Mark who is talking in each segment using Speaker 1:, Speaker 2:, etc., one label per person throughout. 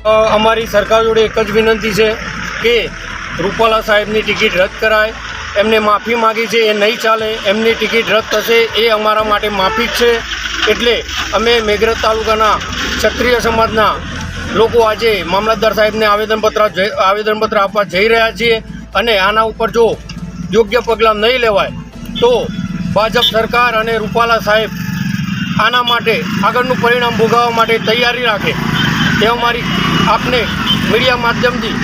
Speaker 1: અમારી સરકાર જોડે એક જ વિનંતી છે કે રૂપાલા સાહેબની ટિકિટ રદ કરાય. એમને માફી માગી છે, એ નહીં ચાલે. એમની ટિકિટ રદ થશે એ અમારા માટે માફી જ છે. એટલે અમે મેઘરજ તાલુકાના ક્ષત્રિય સમાજના લોકો આજે મામલતદાર સાહેબને આવેદનપત્ર આપવા જઈ રહ્યા છીએ. અને આના ઉપર જો યોગ્ય પગલાં નહીં લેવાય તો ભાજપ સરકાર અને રૂપાલા સાહેબ આના માટે આગળનું પરિણામ ભોગવવા માટે તૈયારી રાખે તે અમારી આપને મીડિયા માધ્યમથી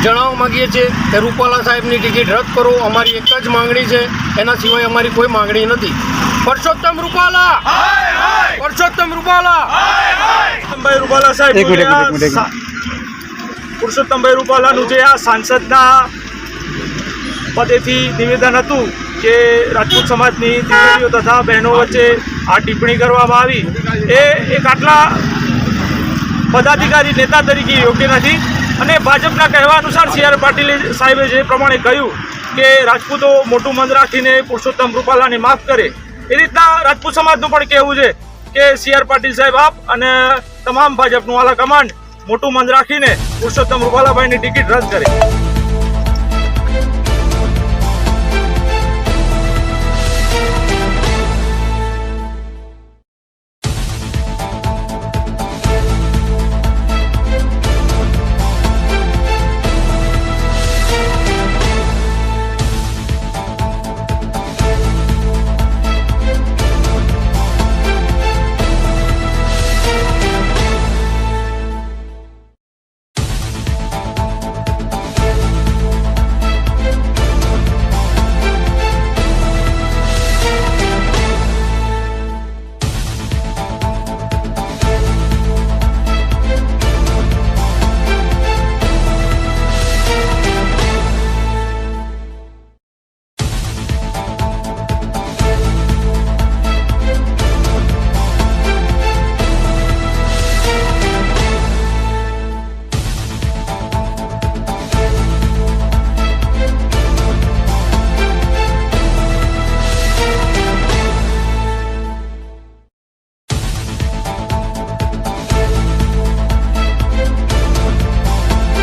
Speaker 1: જણાવવા માગીએ છીએ કે રૂપાલા સાહેબની ટિકિટ રદ કરો. અમારી એક જ માંગણી છે, એના સિવાય અમારી કોઈ માંગણી નથી. પરસોત્તમ રૂપાલા, પરસોત્તમ રૂપાલા,
Speaker 2: પુરુષોત્તમભાઈ રૂપાલા સાહેબ, પુરુષોત્તમભાઈ રૂપાલાનું જે આ સાંસદના પદેથી નિવેદન હતું કે રાજપૂત સમાજની દીકરીઓ તથા બહેનો વચ્ચે આ ટિપ્પણી કરવામાં આવી, એ એક આટલા પદાધિકારી નેતા તરીકે યોગ્ય નથી. અને ભાજપના કહેવા અનુસાર સી.આર. પાટીલ સાહેબે જે પ્રમાણે કહ્યું કે રાજપૂતો મોટું મન રાખીને પુરુષોત્તમ રૂપાલાને માફ કરે, એ રીતના રાજપૂત સમાજનું પણ કહેવું છે કે સી.આર. પાટીલ સાહેબ આપ અને તમામ ભાજપનું આલા કમાન્ડ મોટું મન રાખીને પુરુષોત્તમ રૂપાલાભાઈની ટિકિટ રદ કરે.